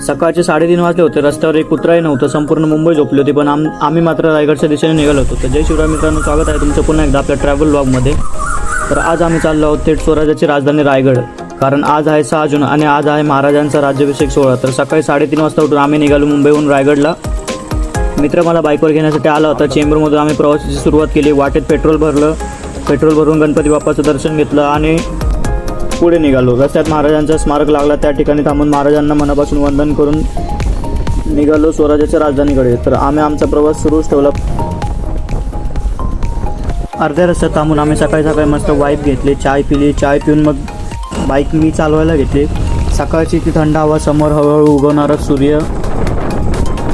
सकाळचे 3:30 वाजले होते. रस्त्यावर एक कुत्राही नव्हतं. संपूर्ण मुंबई झोपली होती. पण आम्ही मात्र रायगडच्या दिशेने निघालो होतो. तर जय शिवराय मित्रांनो, स्वागत आहे तुमचं पुन्हा एकदा आपल्या ट्रॅव्हल ब्लॉगमध्ये. तर आज आम्ही चाललो आहोत थेट स्वराज्याची राजधानी रायगड. कारण आज आहे 6 जून आणि आज आहे महाराजांचा राज्याभिषेक सोहळा. तर सकाळी 3:30 वाजता उठून आम्ही निघालो मुंबईहून रायगडला. मित्र मला बाईकवर घेण्यासाठी आला होता. चेंबूरमधून आम्ही प्रवासाची सुरुवात केली. वाटेत पेट्रोल भरून गणपती बाप्पाचं दर्शन घेतलं आणि पुढे निघालो. रस्त्यात महाराजांचा स्मारक लागला. त्या ठिकाणी थांबून महाराजांना मनापासून वंदन करून निघालो स्वराज्याच्या राजधानीकडे. तर आम्ही आमचा प्रवास सुरूच ठेवला. अर्ध्या रस्त्यात थांबून आम्ही सकाळी मस्त वाईप घेतली, चाय पिली. चाय पिऊन मग बाईक मी चालवायला घेतली. सकाळची ती थंड हवा, समोर हळूहळू उगवणारा सूर्य.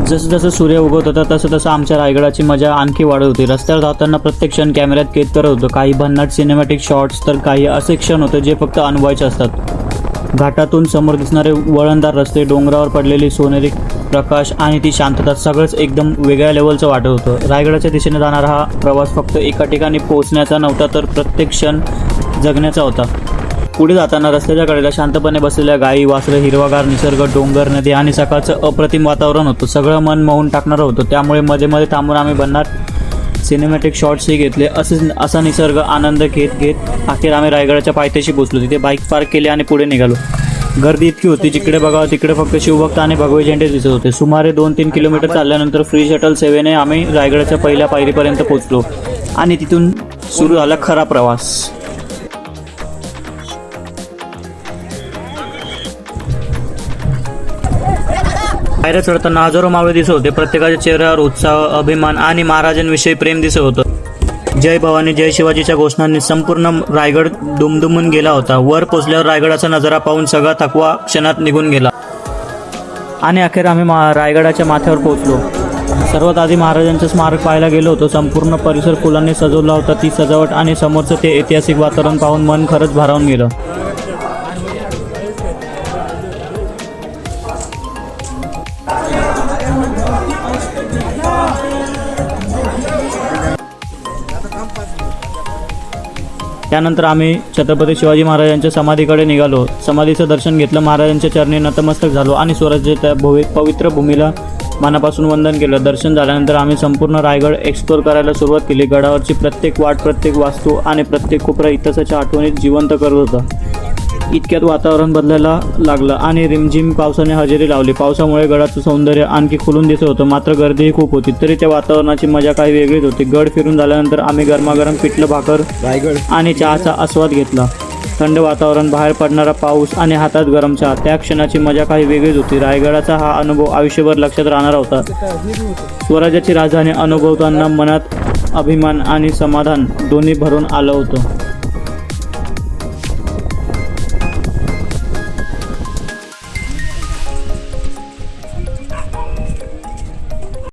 जसं सूर्य उगवत होता तसं आमच्या रायगडाची मजा आणखी वाढत होती. रस्त्यावर जाताना प्रत्येक क्षण कॅमेऱ्यात कैद करत होतो. काही भन्नाट सिनेमॅटिक शॉट्स, तर काही असे क्षण होते जे फक्त अनुभवायचे असतात. घाटातून समोर दिसणारे वळणदार रस्ते, डोंगरावर पडलेली सोनेरी प्रकाश आणि ती शांतता, सगळंच एकदम वेगळ्या लेवलचं वाटत होतं. रायगडाच्या दिशेने जाणारा हा प्रवास फक्त एका ठिकाणी पोहोचण्याचा नव्हता, तर प्रत्येक क्षण जगण्याचा होता. पुढे जाताना रस्त्याच्या कडेला शांतपणे बसलेल्या गायी, वासरं, हिरवागार निसर्ग, डोंगर, नदी आणि सकाळचं अप्रतिम वातावरण होतं. सगळं मन मोहून टाकणारं होतं. त्यामुळे मध्ये थांबून आम्ही भन्नाट सिनेमॅटिक शॉट्सही घेतले. असा निसर्ग आनंद घेत अखेर आम्ही रायगडाच्या पायथ्याशी पोहोचलो. तिथे बाईक पार्क केली आणि पुढे निघालो. गर्दी इतकी होती, जिकडे बघावं तिकडे फक्त शिवभक्त आणि भगवे झेंडे दिसत होते. सुमारे 2-3 किलोमीटर चालल्यानंतर फ्री शटल सेवेने आम्ही रायगडाच्या पहिल्या पायरीपर्यंत पोहोचलो आणि तिथून सुरू झाला खरा प्रवास. पायऱ्या चढताना हजारो मावळे दिसत होते. प्रत्येकाच्या चेहऱ्यावर उत्साह, अभिमान आणि महाराजांविषयी प्रेम दिसत होतं. जय भवानी, जय शिवाजीच्या घोषणांनी संपूर्ण रायगड दुमदुमून गेला होता. वर पोचल्यावर रायगडाचा नजारा पाहून सगळा थकवा क्षणात निघून गेला आणि अखेर आम्ही रायगडाच्या माथ्यावर पोहोचलो. सर्वात आधी महाराजांचं स्मारक पाहायला गेलो होतो. संपूर्ण परिसर फुलांनी सजवला होता. ती सजावट आणि समोरचं ते ऐतिहासिक वातावरण पाहून मन खरंच भारावून गेलं. त्यानंतर आम्ही छत्रपती शिवाजी महाराजांच्या समाधीकडे निघालो. समाधीचं दर्शन घेतलं. महाराजांच्या चरणी नतमस्तक झालो आणि स्वराज्याच्या पवित्र भूमीला मनापासून वंदन केलं. दर्शन झाल्यानंतर आम्ही संपूर्ण रायगड एक्सप्लोर करायला सुरुवात केली. गडावरची प्रत्येक वाट, प्रत्येक वास्तू आणि प्रत्येक कोपरा इतिहासाच्या आठवणीत जिवंत करत होता. इतक्यात वातावरण बदलायला लागलं आणि रिमझिम पावसाने हजेरी लावली. पावसामुळे गडाचं सौंदर्य आणखी खुलून दिसत होतं. मात्र गर्दीही खूप होती. तरी त्या वातावरणाची मजा काही वेगळीच होती. गड फिरून झाल्यानंतर आम्ही गरमागरम पिठलं भाकर आणि चहाचा आस्वाद घेतला. थंड वातावरण, बाहेर पडणारा पाऊस आणि हातात गरम चहा, त्या क्षणाची मजा काही वेगळीच होती. रायगडाचा हा अनुभव आयुष्यभर लक्षात राहणार होता. स्वराज्याची राजधानी अनुभवताना मनात अभिमान आणि समाधान दोन्ही भरून आलं होतं.